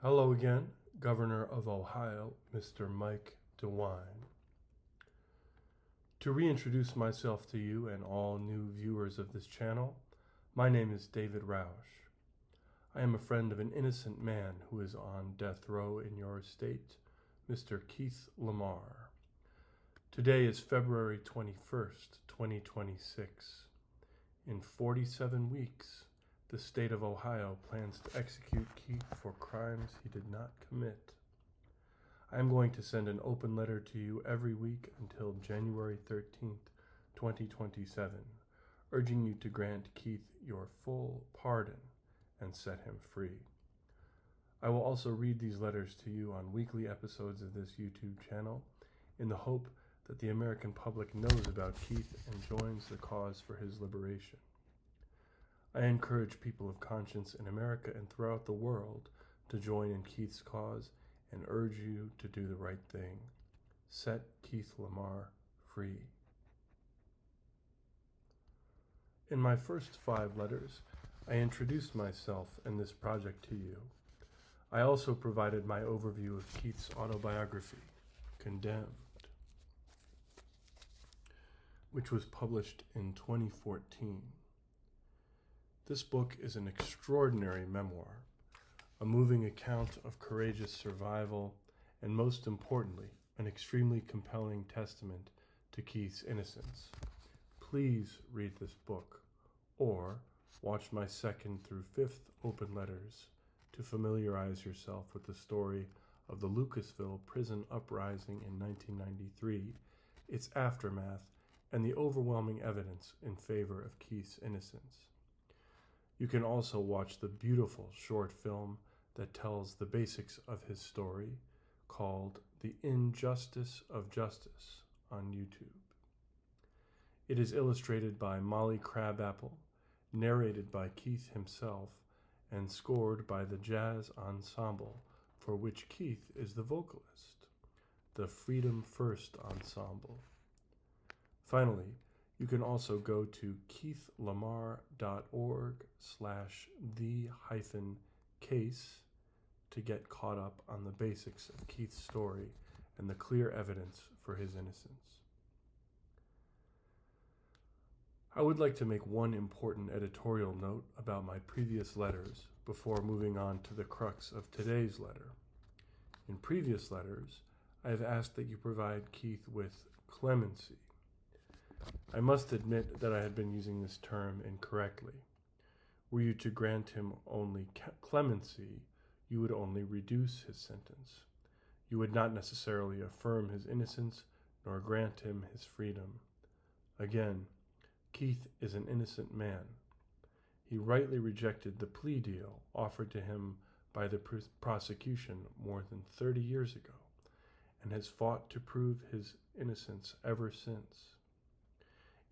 Hello again, Governor of Ohio, Mr. Mike Dewine. To reintroduce myself to you and all new viewers of this channel, my name is David Roush. I am a friend of an innocent man who is on death row in your state, Mr. Keith LaMar. Today is February 21st, 2026. In 47 weeks, the state of Ohio plans to execute Keith for crimes he did not commit. I am going to send an open letter to you every week until January 13th, 2027, urging you to grant Keith your full pardon and set him free. I will also read these letters to you on weekly episodes of this YouTube channel in the hope that the American public knows about Keith and joins the cause for his liberation. I encourage people of conscience in America and throughout the world to join in Keith's cause and urge you to do the right thing. Set Keith LaMar free. In my first 5 letters, I introduced myself and this project to you. I also provided my overview of Keith's autobiography, Condemned, which was published in 2014. This book is an extraordinary memoir, a moving account of courageous survival, and most importantly, an extremely compelling testament to Keith's innocence. Please read this book, or watch my 2nd through 5th open letters to familiarize yourself with the story of the Lucasville prison uprising in 1993, its aftermath, and the overwhelming evidence in favor of Keith's innocence. You can also watch the beautiful short film that tells the basics of his story called The Injustice of Justice on YouTube. It is illustrated by Molly Crabapple, narrated by Keith himself, and scored by the jazz ensemble for which Keith is the vocalist, the Freedom First Ensemble. Finally, you can also go to keithlamar.org/the-case to get caught up on the basics of Keith's story and the clear evidence for his innocence. I would like to make one important editorial note about my previous letters before moving on to the crux of today's letter. In previous letters, I have asked that you provide Keith with clemency. I must admit that I had been using this term incorrectly. Were you to grant him only clemency, you would only reduce his sentence. You would not necessarily affirm his innocence nor grant him his freedom. Again, Keith is an innocent man. He rightly rejected the plea deal offered to him by the prosecution more than 30 years ago and has fought to prove his innocence ever since.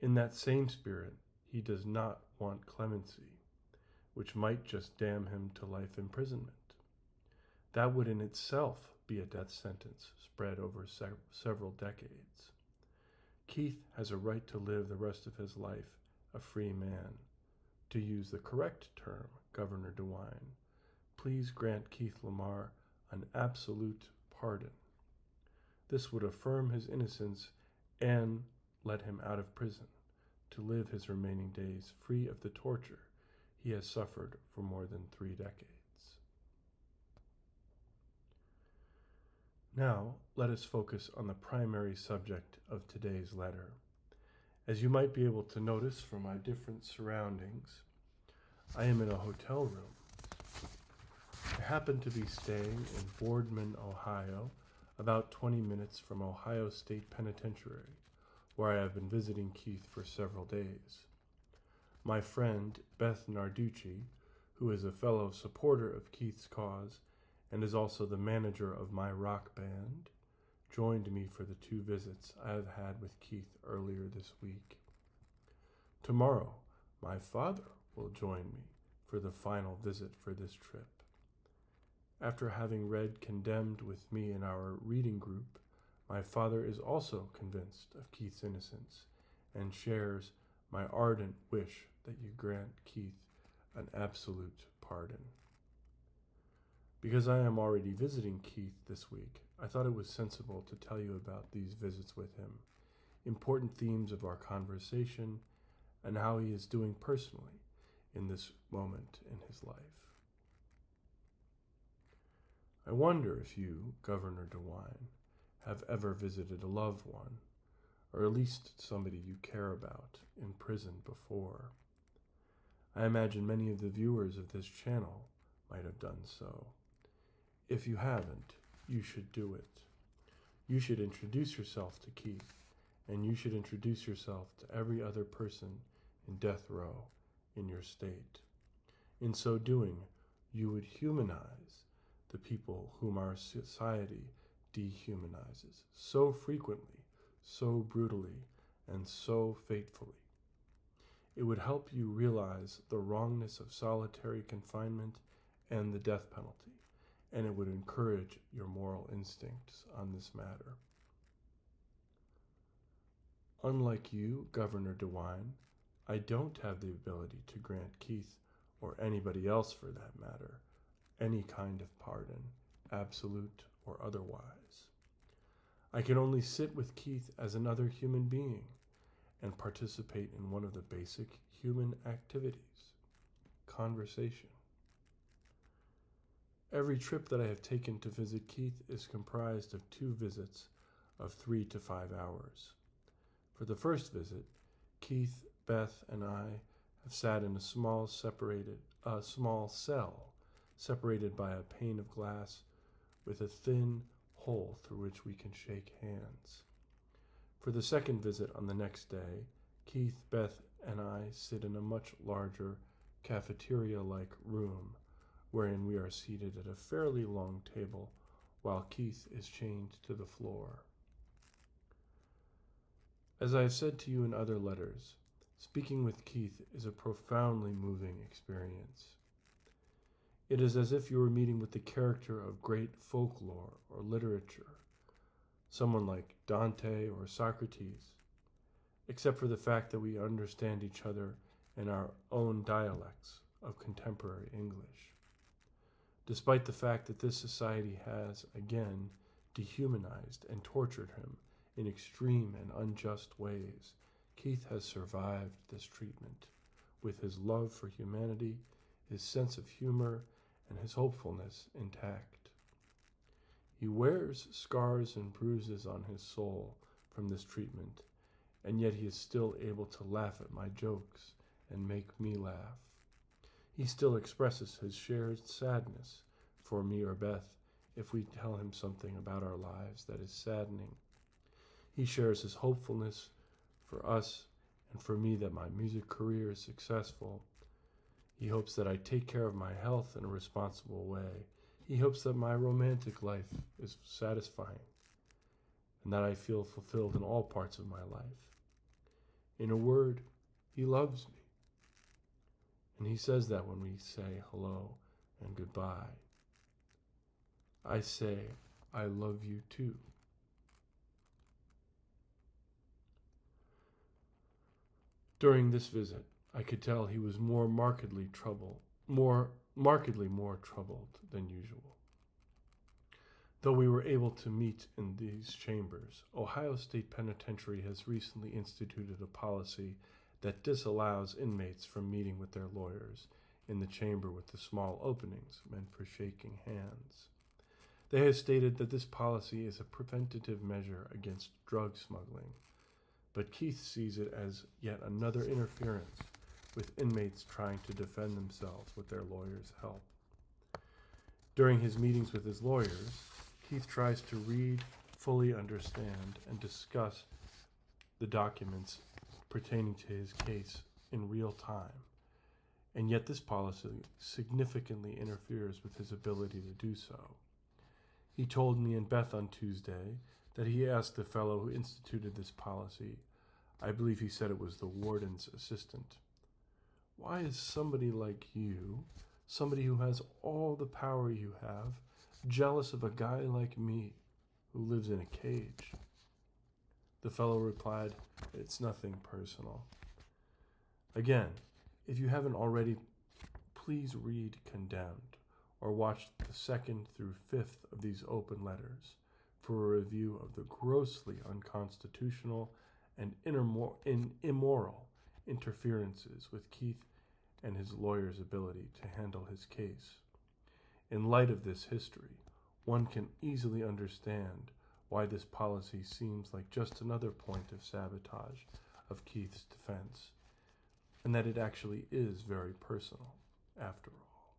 In that same spirit, he does not want clemency, which might just damn him to life imprisonment. That would in itself be a death sentence spread over several decades. Keith has a right to live the rest of his life a free man. To use the correct term, Governor Dewine, please grant Keith LaMar an absolute pardon. This would affirm his innocence and let him out of prison to live his remaining days free of the torture he has suffered for more than 3 decades. Now, let us focus on the primary subject of today's letter. As you might be able to notice from my different surroundings, I am in a hotel room. I happen to be staying in Boardman, Ohio, about 20 minutes from Ohio State Penitentiary, where I have been visiting Keith for several days. My friend, Beth Narducci, who is a fellow supporter of Keith's cause and is also the manager of my rock band, joined me for the 2 visits I have had with Keith earlier this week. Tomorrow, my father will join me for the final visit for this trip. After having read Condemned with me in our reading group, my father is also convinced of Keith's innocence and shares my ardent wish that you grant Keith an absolute pardon. Because I am already visiting Keith this week, I thought it was sensible to tell you about these visits with him, important themes of our conversation, and how he is doing personally in this moment in his life. I wonder if you, Governor Dewine, have ever visited a loved one, or at least somebody you care about, in prison before. I imagine many of the viewers of this channel might have done so. If you haven't, you should do it. You should introduce yourself to Keith, and you should introduce yourself to every other person in death row in your state. In so doing, you would humanize the people whom our society dehumanizes so frequently, so brutally, and so fatefully. It would help you realize the wrongness of solitary confinement and the death penalty, and it would encourage your moral instincts on this matter. Unlike you, Governor Dewine, I don't have the ability to grant Keith, or anybody else for that matter, any kind of pardon, absolute or otherwise. I can only sit with Keith as another human being and participate in one of the basic human activities, conversation. Every trip that I have taken to visit Keith is comprised of 2 visits of 3 to 5 hours. For the first visit, Keith, Beth, and I have sat in a small cell separated by a pane of glass with a thin hole through which we can shake hands. For the second visit on the next day, Keith, Beth, and I sit in a much larger cafeteria-like room wherein we are seated at a fairly long table while Keith is chained to the floor. As I have said to you in other letters, speaking with Keith is a profoundly moving experience. It is as if you were meeting with the character of great folklore or literature, someone like Dante or Socrates, except for the fact that we understand each other in our own dialects of contemporary English. Despite the fact that this society has, again, dehumanized and tortured him in extreme and unjust ways, Keith has survived this treatment with his love for humanity, his sense of humor, and his hopefulness intact. He wears scars and bruises on his soul from this treatment, and yet he is still able to laugh at my jokes and make me laugh. He still expresses his shared sadness for me or Beth if we tell him something about our lives that is saddening. He shares his hopefulness for us and for me that my music career is successful. He hopes that I take care of my health in a responsible way. He hopes that my romantic life is satisfying and that I feel fulfilled in all parts of my life. In a word, he loves me. And he says that when we say hello and goodbye. I say, I love you too. During this visit, I could tell he was markedly more troubled than usual. Though we were able to meet in these chambers, Ohio State Penitentiary has recently instituted a policy that disallows inmates from meeting with their lawyers in the chamber with the small openings meant for shaking hands. They have stated that this policy is a preventative measure against drug smuggling, but Keith sees it as yet another interference with inmates trying to defend themselves with their lawyers' help. During his meetings with his lawyers, Keith tries to read, fully understand, and discuss the documents pertaining to his case in real time, and yet this policy significantly interferes with his ability to do so. He told me and Beth on Tuesday that he asked the fellow who instituted this policy, I believe he said it was the warden's assistant, why is somebody like you, somebody who has all the power you have, jealous of a guy like me who lives in a cage? The fellow replied, it's nothing personal. Again, if you haven't already, please read Condemned or watch the 2nd through 5th of these open letters for a review of the grossly unconstitutional and immoral interferences with Keith and his lawyer's ability to handle his case. In light of this history, one can easily understand why this policy seems like just another point of sabotage of Keith's defense, and that it actually is very personal, after all.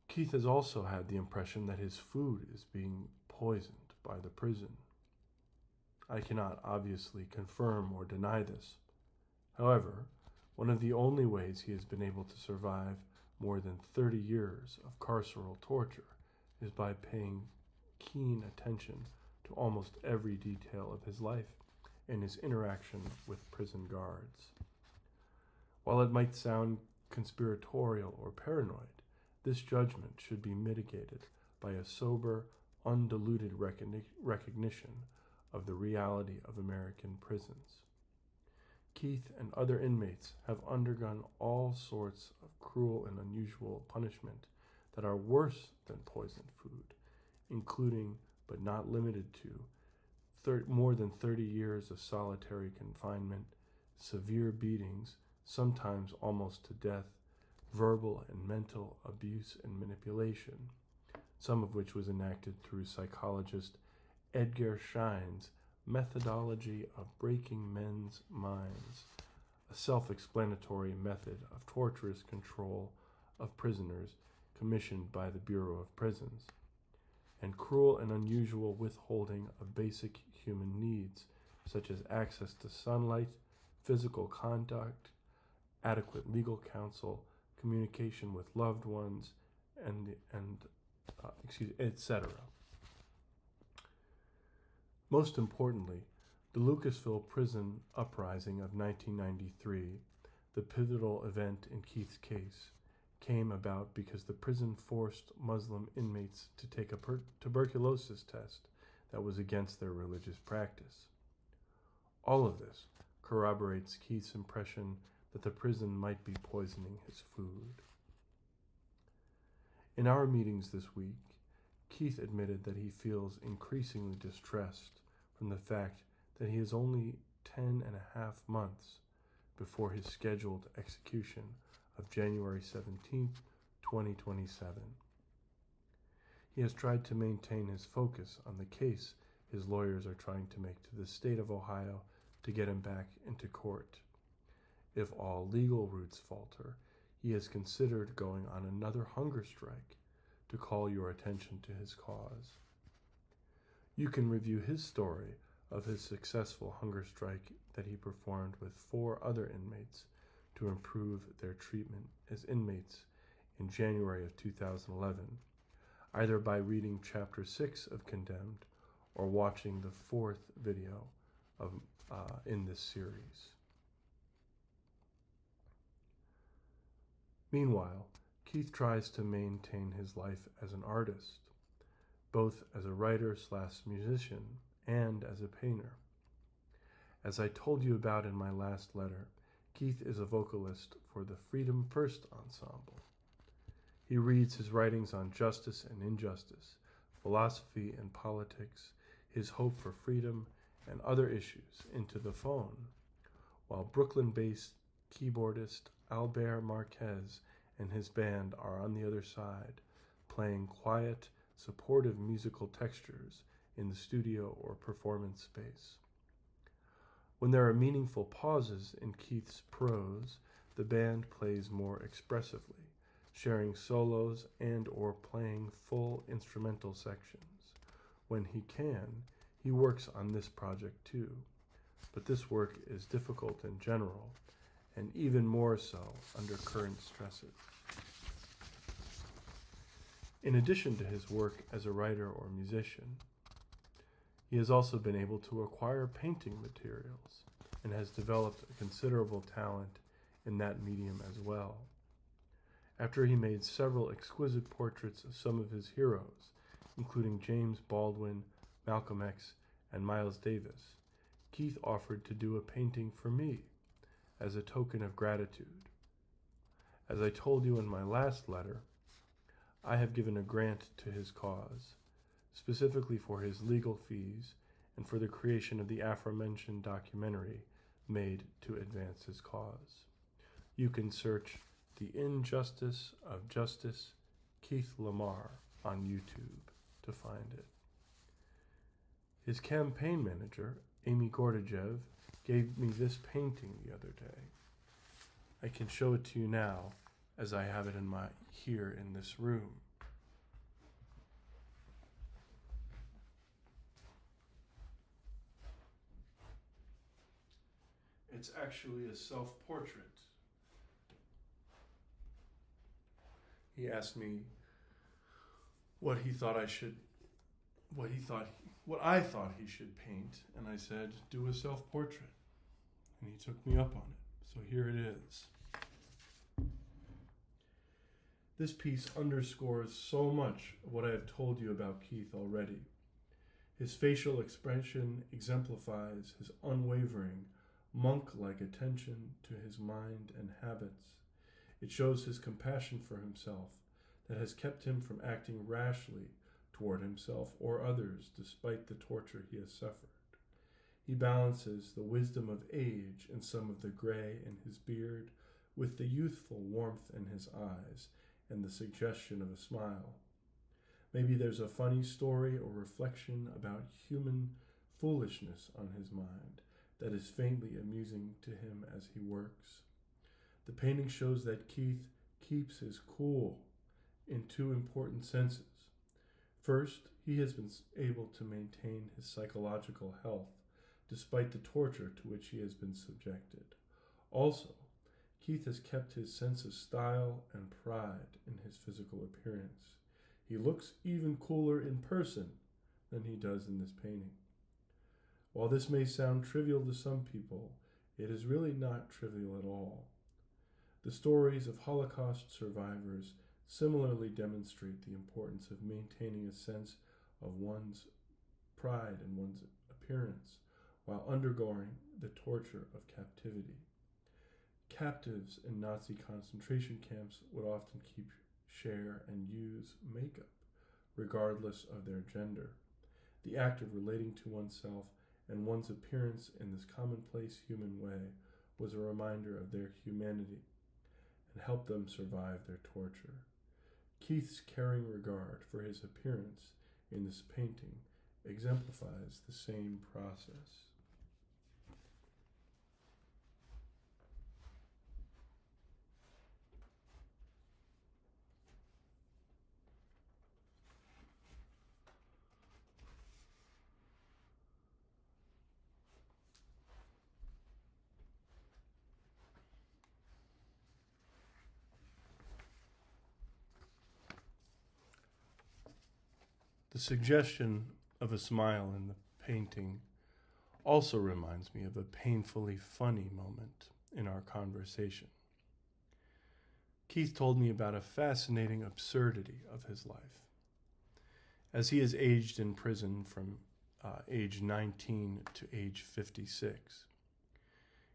Keith has also had the impression that his food is being poisoned by the prison. I cannot obviously confirm or deny this. However, one of the only ways he has been able to survive more than 30 years of carceral torture is by paying keen attention to almost every detail of his life and his interaction with prison guards. While it might sound conspiratorial or paranoid, this judgment should be mitigated by a sober, undiluted recognition of the reality of American prisons. Keith and other inmates have undergone all sorts of cruel and unusual punishment that are worse than poisoned food, including, but not limited to, more than 30 years of solitary confinement, severe beatings, sometimes almost to death, verbal and mental abuse and manipulation, some of which was enacted through psychologist Edgar Schein's methodology of breaking men's minds, a self-explanatory method of torturous control of prisoners commissioned by the Bureau of Prisons, and cruel and unusual withholding of basic human needs, such as access to sunlight, physical contact, adequate legal counsel, communication with loved ones, etc. Most importantly, the Lucasville prison uprising of 1993, the pivotal event in Keith's case, came about because the prison forced Muslim inmates to take a tuberculosis test that was against their religious practice. All of this corroborates Keith's impression that the prison might be poisoning his food. In our meetings this week, Keith admitted that he feels increasingly distressed from the fact that he is only 10.5 months before his scheduled execution of January 17th, 2027. He has tried to maintain his focus on the case his lawyers are trying to make to the state of Ohio to get him back into court. If all legal routes falter, he has considered going on another hunger strike to call your attention to his cause. You can review his story of his successful hunger strike that he performed with 4 other inmates to improve their treatment as inmates in January of 2011, either by reading Chapter 6 of Condemned or watching the 4th video in this series. Meanwhile, Keith tries to maintain his life as an artist, both as a writer/musician and as a painter. As I told you about in my last letter, Keith is a vocalist for the Freedom First Ensemble. He reads his writings on justice and injustice, philosophy and politics, his hope for freedom, and other issues into the phone, while Brooklyn-based keyboardist Albert Marquez and his band are on the other side, playing quiet, supportive musical textures in the studio or performance space. When there are meaningful pauses in Keith's prose, the band plays more expressively, sharing solos and or playing full instrumental sections. When he can, he works on this project too, but this work is difficult in general, and even more so under current stresses. In addition to his work as a writer or musician, he has also been able to acquire painting materials and has developed a considerable talent in that medium as well. After he made several exquisite portraits of some of his heroes, including James Baldwin, Malcolm X, and Miles Davis, Keith offered to do a painting for me as a token of gratitude. As I told you in my last letter, I have given a grant to his cause, specifically for his legal fees and for the creation of the aforementioned documentary made to advance his cause. You can search The Injustice of Justice, Keith LaMar on YouTube to find it. His campaign manager, Amy Gordajev, gave me this painting the other day. I can show it to you now, as I have it here in this room. It's actually a self-portrait. He asked me what I thought he should paint, and I said, do a self-portrait. And he took me up on it. So here it is. This piece underscores so much of what I have told you about Keith already. His facial expression exemplifies his unwavering, monk-like attention to his mind and habits. It shows his compassion for himself that has kept him from acting rashly toward himself or others despite the torture he has suffered. He balances the wisdom of age and some of the gray in his beard with the youthful warmth in his eyes and the suggestion of a smile. Maybe there's a funny story or reflection about human foolishness on his mind that is faintly amusing to him as he works. The painting shows that Keith keeps his cool in two important senses. First, he has been able to maintain his psychological health despite the torture to which he has been subjected. Also, Keith has kept his sense of style and pride in his physical appearance. He looks even cooler in person than he does in this painting. While this may sound trivial to some people, it is really not trivial at all. The stories of Holocaust survivors similarly demonstrate the importance of maintaining a sense of one's pride in one's appearance while undergoing the torture of captivity. Captives in Nazi concentration camps would often share and use makeup, regardless of their gender. The act of relating to oneself and one's appearance in this commonplace human way was a reminder of their humanity and helped them survive their torture. Keith's caring regard for his appearance in this painting exemplifies the same process. The suggestion of a smile in the painting also reminds me of a painfully funny moment in our conversation. Keith told me about a fascinating absurdity of his life. As he has aged in prison from age 19 to age 56,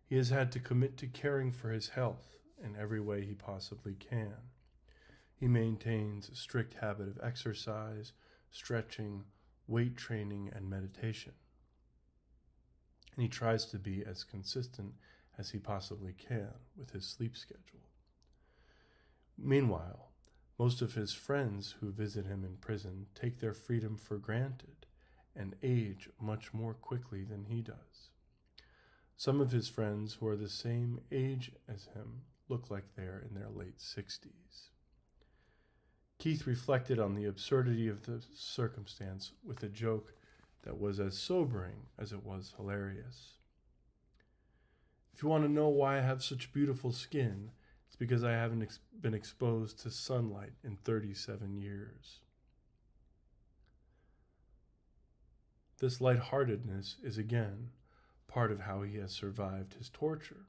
he has had to commit to caring for his health in every way he possibly can. He maintains a strict habit of exercise, stretching, weight training, and meditation. And he tries to be as consistent as he possibly can with his sleep schedule. Meanwhile, most of his friends who visit him in prison take their freedom for granted and age much more quickly than he does. Some of his friends who are the same age as him look like they are in their late 60s. Keith reflected on the absurdity of the circumstance with a joke that was as sobering as it was hilarious. If you want to know why I have such beautiful skin, it's because I haven't been exposed to sunlight in 37 years. This lightheartedness is again part of how he has survived his torture.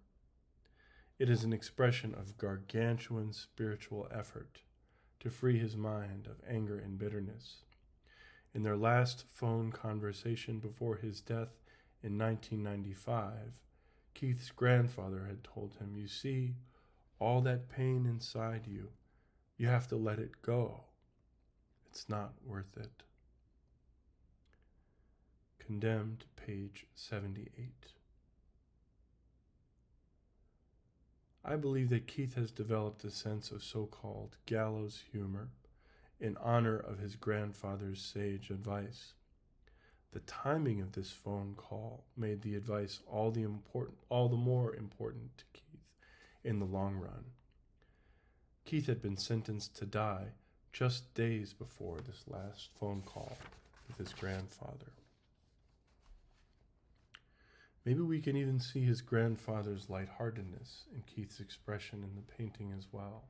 It is an expression of gargantuan spiritual effort to free his mind of anger and bitterness. In their last phone conversation before his death in 1995, Keith's grandfather had told him, "You see, all that pain inside you, you have to let it go. It's not worth it. Condemned, page 78. I believe that Keith has developed a sense of so-called gallows humor in honor of his grandfather's sage advice. The timing of this phone call made the advice all the more important to Keith in the long run. Keith had been sentenced to die just days before this last phone call with his grandfather. Maybe we can even see his grandfather's lightheartedness in Keith's expression in the painting as well.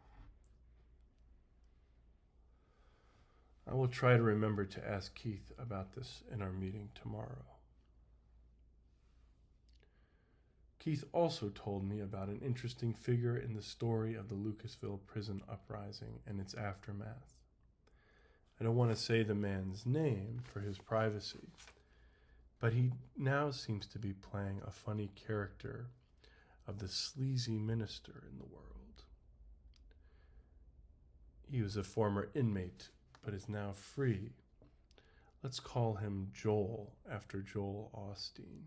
I will try to remember to ask Keith about this in our meeting tomorrow. Keith also told me about an interesting figure in the story of the Lucasville prison uprising and its aftermath. I don't want to say the man's name for his privacy, but he now seems to be playing a funny character of the sleazy minister in the world. He was a former inmate, but is now free. Let's call him Joel, after Joel Osteen.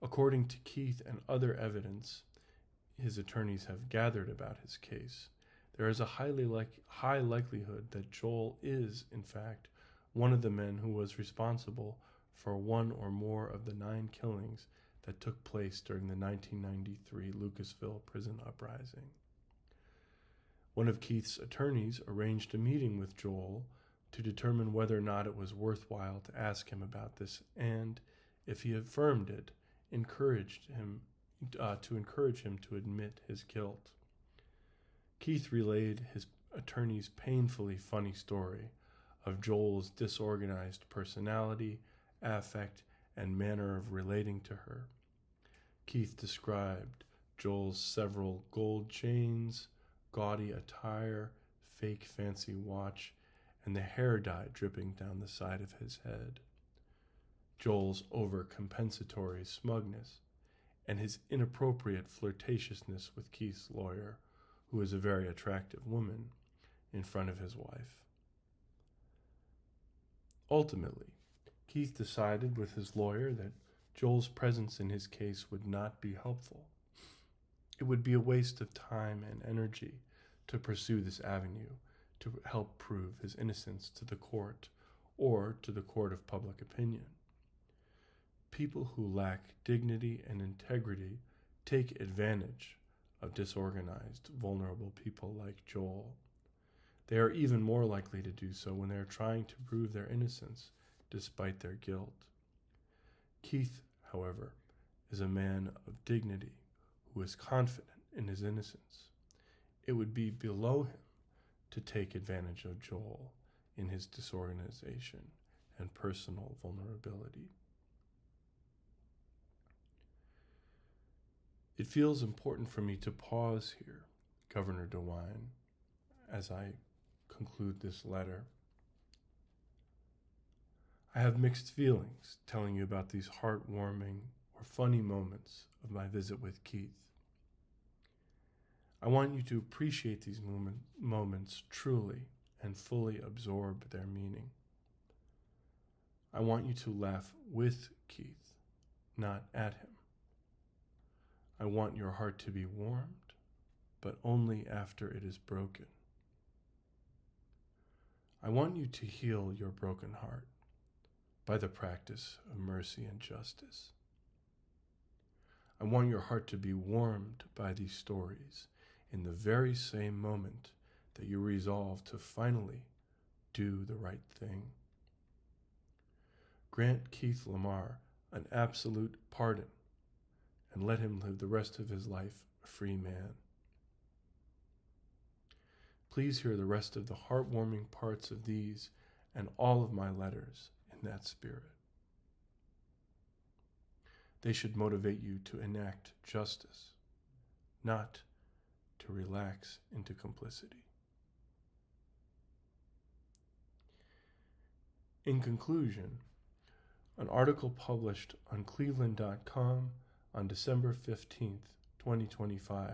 According to Keith and other evidence his attorneys have gathered about his case, there is a high likelihood that Joel is, in fact, one of the men who was responsible for one or more of the 9 killings that took place during the 1993 Lucasville prison uprising. One of Keith's attorneys arranged a meeting with Joel to determine whether or not it was worthwhile to ask him about this, and, if he affirmed it, encourage him to admit his guilt. Keith relayed his attorney's painfully funny story of Joel's disorganized personality, affect, and manner of relating to her. Keith described Joel's several gold chains, gaudy attire, fake fancy watch, and the hair dye dripping down the side of his head. Joel's overcompensatory smugness, and his inappropriate flirtatiousness with Keith's lawyer, who is a very attractive woman, in front of his wife. Ultimately, Keith decided with his lawyer that Joel's presence in his case would not be helpful. It would be a waste of time and energy to pursue this avenue to help prove his innocence to the court or to the court of public opinion. People who lack dignity and integrity take advantage of disorganized, vulnerable people like Joel. They are even more likely to do so when they are trying to prove their innocence despite their guilt. Keith, however, is a man of dignity who is confident in his innocence. It would be below him to take advantage of Joel in his disorganization and personal vulnerability. It feels important for me to pause here, Governor Dewine, as I conclude this letter. I have mixed feelings telling you about these heartwarming or funny moments of my visit with Keith. I want you to appreciate these moments truly and fully absorb their meaning. I want you to laugh with Keith, not at him. I want your heart to be warmed, but only after it is broken. I want you to heal your broken heart by the practice of mercy and justice. I want your heart to be warmed by these stories in the very same moment that you resolve to finally do the right thing. Grant Keith LaMar an absolute pardon and let him live the rest of his life a free man. Please hear the rest of the heartwarming parts of these and all of my letters in that spirit. They should motivate you to enact justice, not to relax into complicity. In conclusion, an article published on cleveland.com on December 15th, 2025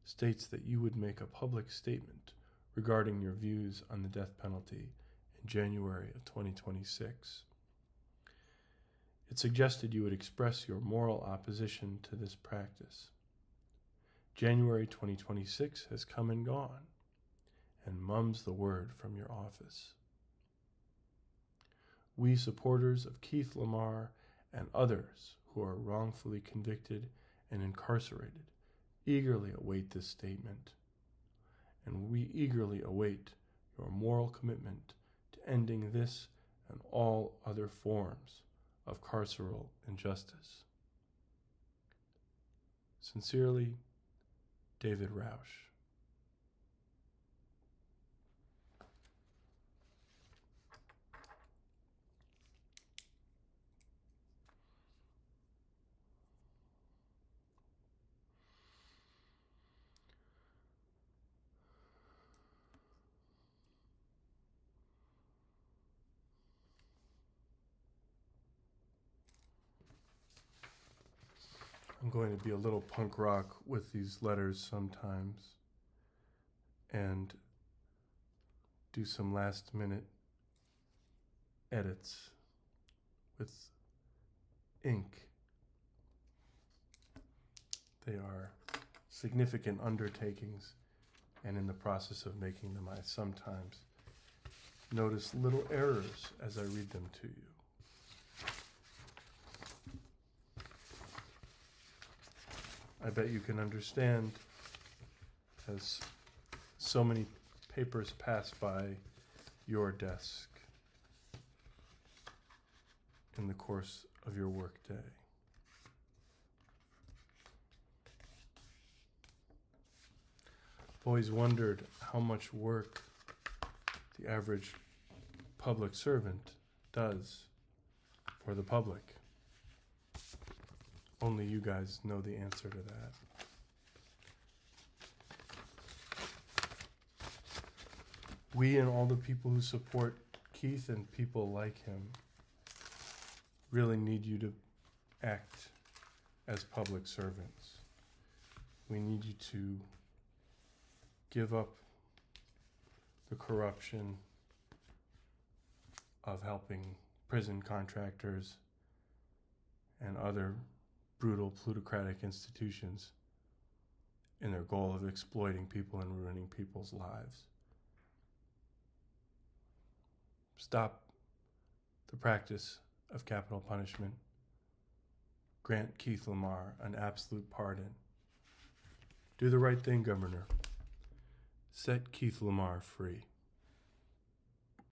states that you would make a public statement regarding your views on the death penalty in January of 2026. It suggested you would express your moral opposition to this practice. January 2026 has come and gone, and mum's the word from your office. We supporters of Keith LaMar and others who are wrongfully convicted and incarcerated eagerly await this statement, and we eagerly await your moral commitment to ending this and all other forms of carceral injustice. Sincerely, David Roush. I'm going to be a little punk rock with these letters sometimes and do some last minute edits with ink. They are significant undertakings, and in the process of making them, I sometimes notice little errors as I read them to you. I bet you can understand, as so many papers pass by your desk in the course of your workday. I've always wondered how much work the average public servant does for the public. Only you guys know the answer to that. We and all the people who support Keith and people like him really need you to act as public servants. We need you to give up the corruption of helping prison contractors and other brutal plutocratic institutions in their goal of exploiting people and ruining people's lives. Stop the practice of capital punishment. Grant Keith LaMar an absolute pardon. Do the right thing, Governor. Set Keith LaMar free.